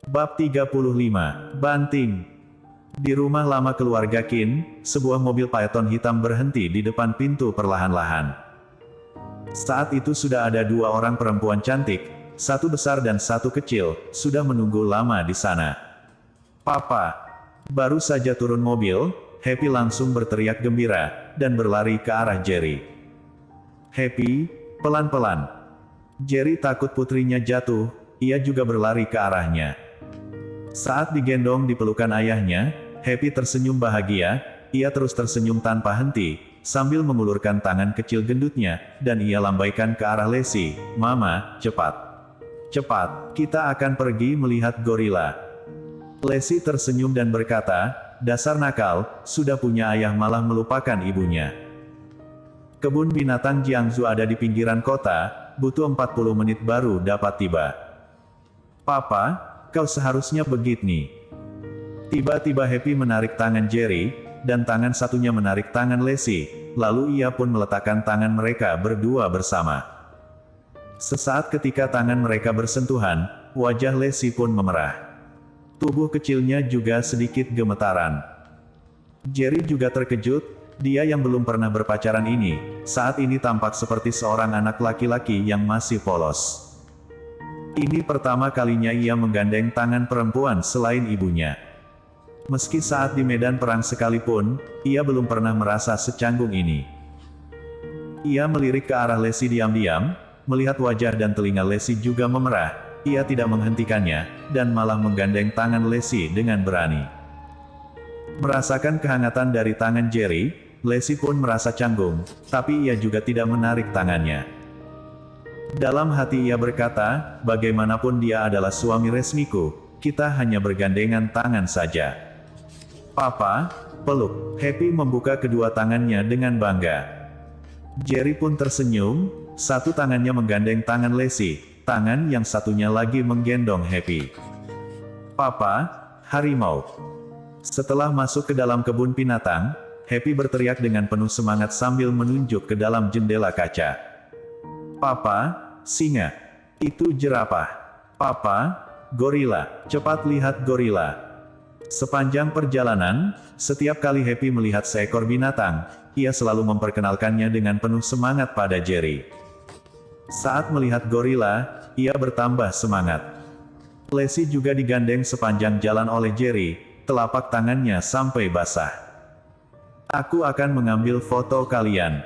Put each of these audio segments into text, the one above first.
Bab 35, Banting. Di rumah lama keluarga Qin, sebuah mobil Python hitam berhenti di depan pintu perlahan-lahan. Saat itu sudah ada dua orang perempuan cantik, satu besar dan satu kecil, sudah menunggu lama di sana. "Papa!" Baru saja turun mobil, Happy langsung berteriak gembira, dan berlari ke arah Jerry. "Happy, pelan-pelan." Jerry takut putrinya jatuh, ia juga berlari ke arahnya. Saat digendong di pelukan ayahnya, Happy tersenyum bahagia, ia terus tersenyum tanpa henti, sambil mengulurkan tangan kecil gendutnya, dan ia lambaikan ke arah Lacey, "Mama, cepat. Cepat, kita akan pergi melihat gorila." Lacey tersenyum dan berkata, "Dasar nakal, sudah punya ayah malah melupakan ibunya." Kebun binatang Jiangsu ada di pinggiran kota, butuh 40 menit baru dapat tiba. "Papa, kau seharusnya begini." Tiba-tiba Happy menarik tangan Jerry, dan tangan satunya menarik tangan Lacey, lalu ia pun meletakkan tangan mereka berdua bersama. Sesaat ketika tangan mereka bersentuhan, wajah Lacey pun memerah. Tubuh kecilnya juga sedikit gemetaran. Jerry juga terkejut, dia yang belum pernah berpacaran ini, saat ini tampak seperti seorang anak laki-laki yang masih polos. Ini pertama kalinya ia menggandeng tangan perempuan selain ibunya. Meski saat di medan perang sekalipun, ia belum pernah merasa secanggung ini. Ia melirik ke arah Lacey diam-diam, melihat wajah dan telinga Lacey juga memerah. Ia tidak menghentikannya, dan malah menggandeng tangan Lacey dengan berani. Merasakan kehangatan dari tangan Jerry, Lacey pun merasa canggung, tapi ia juga tidak menarik tangannya. Dalam hati ia berkata, "Bagaimanapun dia adalah suami resmiku, kita hanya bergandengan tangan saja." "Papa, peluk." Happy membuka kedua tangannya dengan bangga. Jerry pun tersenyum, satu tangannya menggandeng tangan Lacey, tangan yang satunya lagi menggendong Happy. "Papa, harimau." Setelah masuk ke dalam kebun binatang, Happy berteriak dengan penuh semangat sambil menunjuk ke dalam jendela kaca. "Papa, singa. Itu jerapah. Papa, gorila. Cepat lihat gorila." Sepanjang perjalanan, setiap kali Happy melihat seekor binatang, ia selalu memperkenalkannya dengan penuh semangat pada Jerry. Saat melihat gorila, ia bertambah semangat. Lacey juga digandeng sepanjang jalan oleh Jerry, telapak tangannya sampai basah. "Aku akan mengambil foto kalian."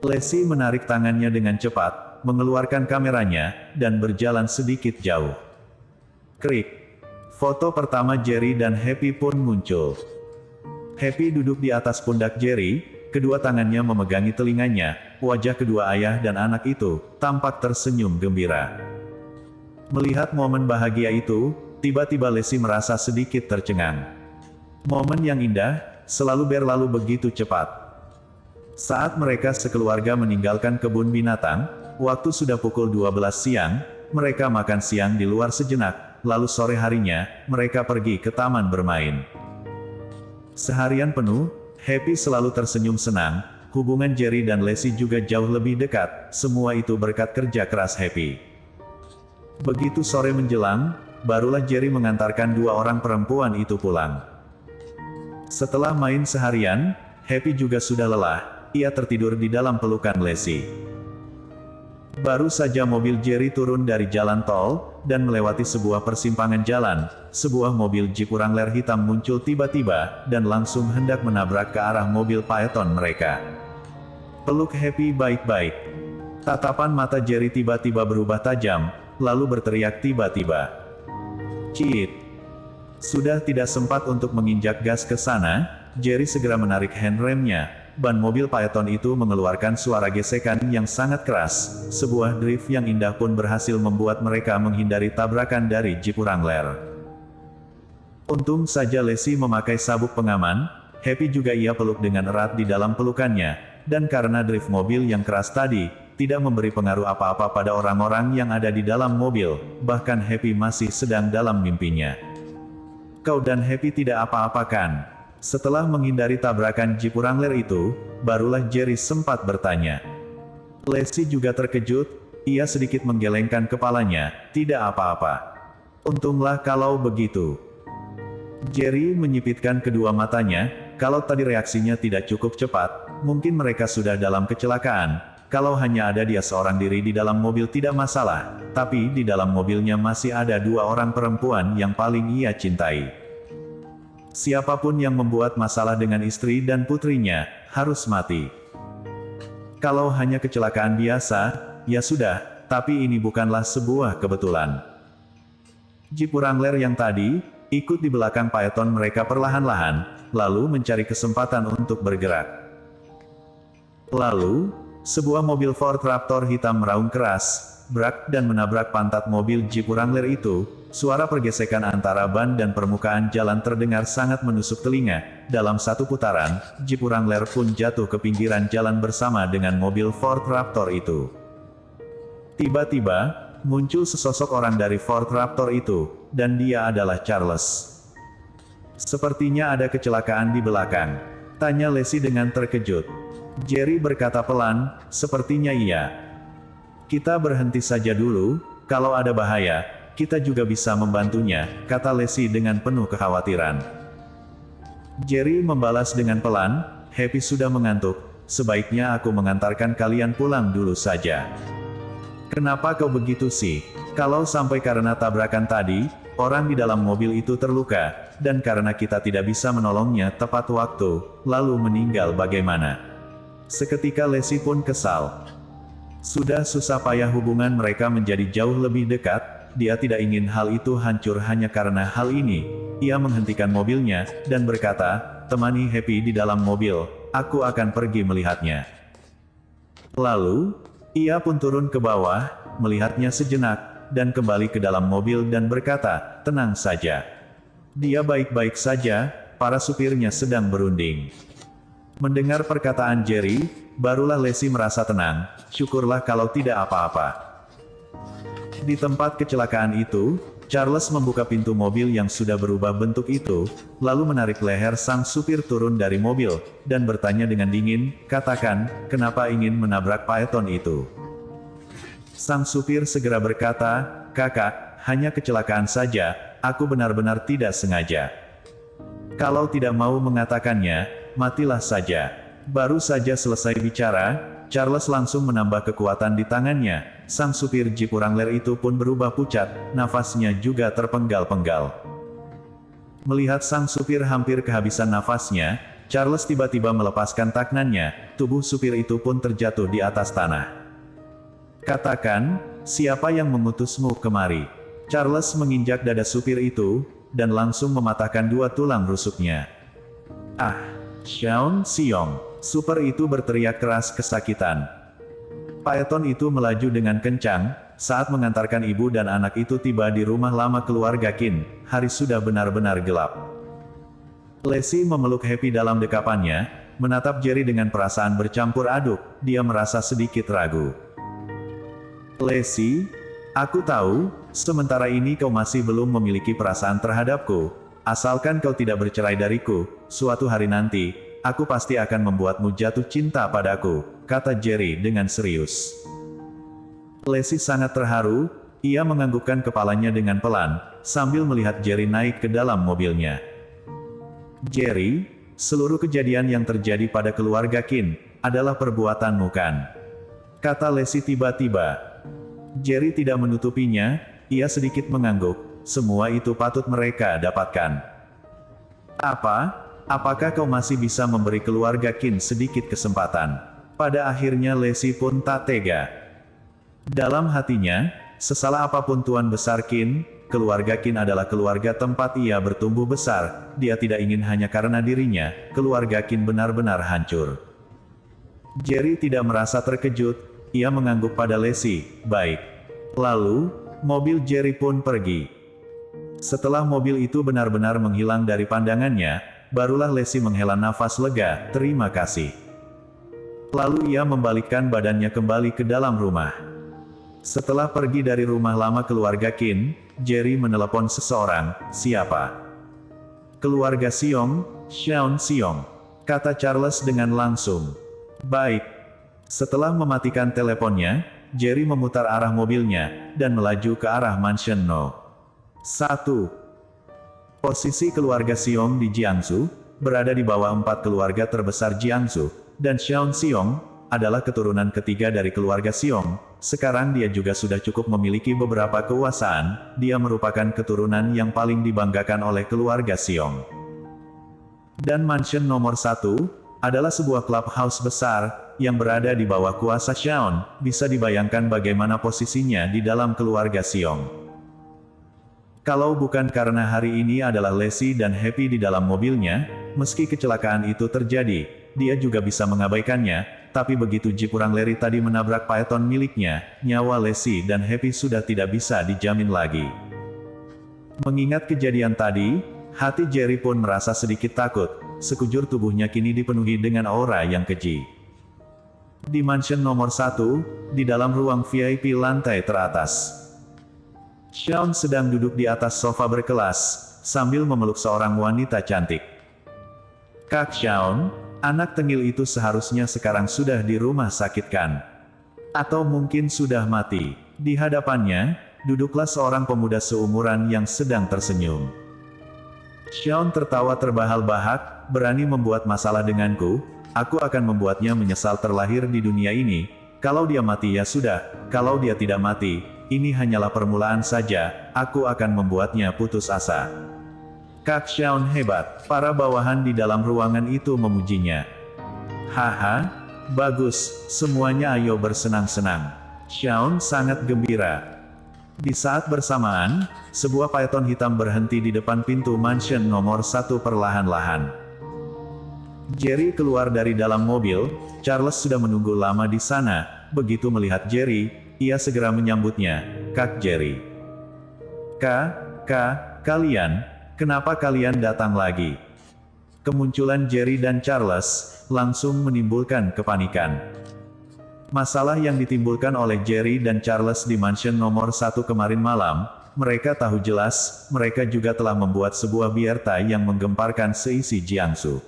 Lacey menarik tangannya dengan cepat, mengeluarkan kameranya, dan berjalan sedikit jauh. Krik. Foto pertama Jerry dan Happy pun muncul. Happy duduk di atas pundak Jerry, kedua tangannya memegangi telinganya, wajah kedua ayah dan anak itu, tampak tersenyum gembira. Melihat momen bahagia itu, tiba-tiba Lacey merasa sedikit tercengang. Momen yang indah, selalu berlalu begitu cepat. Saat mereka sekeluarga meninggalkan kebun binatang, waktu sudah pukul 12 siang, mereka makan siang di luar sejenak, lalu sore harinya, mereka pergi ke taman bermain. Seharian penuh, Happy selalu tersenyum senang, hubungan Jerry dan Lacey juga jauh lebih dekat, semua itu berkat kerja keras Happy. Begitu sore menjelang, barulah Jerry mengantarkan dua orang perempuan itu pulang. Setelah main seharian, Happy juga sudah lelah, ia tertidur di dalam pelukan Lacey. Baru saja mobil Jerry turun dari jalan tol, dan melewati sebuah persimpangan jalan, sebuah mobil Jeep Wrangler hitam muncul tiba-tiba, dan langsung hendak menabrak ke arah mobil Python mereka. Peluk Happy baik-baik. Tatapan mata Jerry tiba-tiba berubah tajam, lalu berteriak tiba-tiba. "Ciit." Sudah tidak sempat untuk menginjak gas ke sana, Jerry segera menarik handremnya. Ban mobil Python itu mengeluarkan suara gesekan yang sangat keras, sebuah drift yang indah pun berhasil membuat mereka menghindari tabrakan dari Jeep Wrangler. Untung saja Lacey memakai sabuk pengaman, Happy juga ia peluk dengan erat di dalam pelukannya, dan karena drift mobil yang keras tadi, tidak memberi pengaruh apa-apa pada orang-orang yang ada di dalam mobil, bahkan Happy masih sedang dalam mimpinya. "Kau dan Happy tidak apa-apa kan?" Setelah menghindari tabrakan Jeep Wrangler itu, barulah Jerry sempat bertanya. Lacey juga terkejut, ia sedikit menggelengkan kepalanya, "Tidak apa-apa." Untunglah kalau begitu. Jerry menyipitkan kedua matanya, kalau tadi reaksinya tidak cukup cepat, mungkin mereka sudah dalam kecelakaan. Kalau hanya ada dia seorang diri di dalam mobil tidak masalah, tapi di dalam mobilnya masih ada dua orang perempuan yang paling ia cintai. Siapapun yang membuat masalah dengan istri dan putrinya, harus mati. Kalau hanya kecelakaan biasa, ya sudah, tapi ini bukanlah sebuah kebetulan. Jeep Wrangler yang tadi, ikut di belakang Phaeton mereka perlahan-lahan, lalu mencari kesempatan untuk bergerak. Lalu, sebuah mobil Ford Raptor hitam meraung keras, brak dan menabrak pantat mobil Jeep Wrangler itu. Suara pergesekan antara ban dan permukaan jalan terdengar sangat menusuk telinga. Dalam satu putaran, Jeep Wrangler pun jatuh ke pinggiran jalan bersama dengan mobil Ford Raptor itu. Tiba-tiba, muncul sesosok orang dari Ford Raptor itu, dan dia adalah Charles. "Sepertinya ada kecelakaan di belakang," tanya Leslie dengan terkejut. Jerry berkata pelan, "Sepertinya iya. Kita berhenti saja dulu, kalau ada bahaya, kita juga bisa membantunya," kata Leslie dengan penuh kekhawatiran. Jerry membalas dengan pelan, "Happy sudah mengantuk, sebaiknya aku mengantarkan kalian pulang dulu saja." "Kenapa kau begitu sih? Kalau sampai karena tabrakan tadi, orang di dalam mobil itu terluka, dan karena kita tidak bisa menolongnya tepat waktu, lalu meninggal bagaimana?" Seketika Leslie pun kesal. Sudah susah payah hubungan mereka menjadi jauh lebih dekat, dia tidak ingin hal itu hancur hanya karena hal ini. Ia menghentikan mobilnya, dan berkata, "Temani Happy di dalam mobil, aku akan pergi melihatnya." Lalu, ia pun turun ke bawah, melihatnya sejenak, dan kembali ke dalam mobil dan berkata, "Tenang saja. Dia baik-baik saja, para supirnya sedang berunding." Mendengar perkataan Jerry, barulah Leslie merasa tenang, syukurlah kalau tidak apa-apa. Di tempat kecelakaan itu, Charles membuka pintu mobil yang sudah berubah bentuk itu, lalu menarik leher sang supir turun dari mobil, dan bertanya dengan dingin, "Katakan, kenapa ingin menabrak Phaeton itu?" Sang supir segera berkata, "Kakak, hanya kecelakaan saja, aku benar-benar tidak sengaja. Kalau tidak mau mengatakannya, matilah saja." Baru saja selesai bicara, Charles langsung menambah kekuatan di tangannya. Sang supir Jeep Wrangler itu pun berubah pucat, nafasnya juga terpenggal-penggal. Melihat sang supir hampir kehabisan nafasnya, Charles tiba-tiba melepaskan tangannya, tubuh supir itu pun terjatuh di atas tanah. "Katakan, siapa yang mengutusmu kemari?" Charles menginjak dada supir itu, dan langsung mematahkan dua tulang rusuknya. "Ah, Sean Siong!" Super itu berteriak keras kesakitan. Phaeton itu melaju dengan kencang, saat mengantarkan ibu dan anak itu tiba di rumah lama keluarga Qin. Hari sudah benar-benar gelap. Leslie memeluk Happy dalam dekapannya, menatap Jerry dengan perasaan bercampur aduk, dia merasa sedikit ragu. "Leslie, aku tahu, sementara ini kau masih belum memiliki perasaan terhadapku. Asalkan kau tidak bercerai dariku, suatu hari nanti, aku pasti akan membuatmu jatuh cinta padaku," kata Jerry dengan serius. Leslie sangat terharu, ia menganggukkan kepalanya dengan pelan, sambil melihat Jerry naik ke dalam mobilnya. "Jerry, seluruh kejadian yang terjadi pada keluarga Qin, adalah perbuatanmu kan?" kata Leslie tiba-tiba. Jerry tidak menutupinya, ia sedikit mengangguk, "Semua itu patut mereka dapatkan." "Apa? Apakah kau masih bisa memberi keluarga Qin sedikit kesempatan?" Pada akhirnya Leslie pun tak tega. Dalam hatinya, sesalah apapun Tuan Besar Qin, keluarga Qin adalah keluarga tempat ia bertumbuh besar, dia tidak ingin hanya karena dirinya, keluarga Qin benar-benar hancur. Jerry tidak merasa terkejut, ia mengangguk pada Leslie, "Baik." Lalu, mobil Jerry pun pergi. Setelah mobil itu benar-benar menghilang dari pandangannya, barulah Leslie menghela nafas lega, "Terima kasih." Lalu ia membalikkan badannya kembali ke dalam rumah. Setelah pergi dari rumah lama keluarga Qin, Jerry menelepon seseorang. "Siapa?" "Keluarga Siong, Sean Siong," kata Charles dengan langsung. "Baik." Setelah mematikan teleponnya, Jerry memutar arah mobilnya, dan melaju ke arah Mansion No. 1. Posisi keluarga Xiong di Jiangsu, berada di bawah 4 keluarga terbesar Jiangsu, dan Xiao Xiong, adalah keturunan ketiga dari keluarga Xiong. Sekarang dia juga sudah cukup memiliki beberapa kekuasaan, dia merupakan keturunan yang paling dibanggakan oleh keluarga Xiong. Dan mansion nomor 1, adalah sebuah clubhouse besar, yang berada di bawah kuasa Xiao. Bisa dibayangkan bagaimana posisinya di dalam keluarga Xiong. Kalau bukan karena hari ini adalah Lexi dan Happy di dalam mobilnya, meski kecelakaan itu terjadi, dia juga bisa mengabaikannya, tapi begitu Jeep Wrangler tadi menabrak Phaeton miliknya, nyawa Lexi dan Happy sudah tidak bisa dijamin lagi. Mengingat kejadian tadi, hati Jerry pun merasa sedikit takut, sekujur tubuhnya kini dipenuhi dengan aura yang keji. Di mansion nomor 1, di dalam ruang VIP lantai teratas. Xiao sedang duduk di atas sofa berkelas, sambil memeluk seorang wanita cantik. Kak Xiao, anak tengil itu seharusnya sekarang sudah di rumah sakit kan? Atau mungkin sudah mati. Di hadapannya, duduklah seorang pemuda seumuran yang sedang tersenyum. Xiao tertawa terbahak-bahak, berani membuat masalah denganku, aku akan membuatnya menyesal terlahir di dunia ini. Kalau dia mati ya sudah, kalau dia tidak mati, ini hanyalah permulaan saja, aku akan membuatnya putus asa. Kak Xiao hebat, para bawahan di dalam ruangan itu memujinya. Haha, bagus, semuanya ayo bersenang-senang. Xiao sangat gembira. Di saat bersamaan, sebuah Phaeton hitam berhenti di depan pintu mansion nomor 1 perlahan-lahan. Jerry keluar dari dalam mobil, Charles sudah menunggu lama di sana, begitu melihat Jerry, ia segera menyambutnya, Kak Jerry. Kalian, kenapa kalian datang lagi? Kemunculan Jerry dan Charles, langsung menimbulkan kepanikan. Masalah yang ditimbulkan oleh Jerry dan Charles di mansion nomor 1 kemarin malam, mereka tahu jelas, mereka juga telah membuat sebuah biarta yang menggemparkan seisi Jiangsu.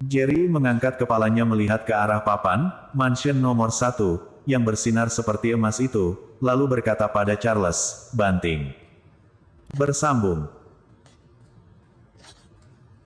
Jerry mengangkat kepalanya melihat ke arah papan, mansion nomor 1, yang bersinar seperti emas itu, lalu berkata pada Charles, banting. Bersambung.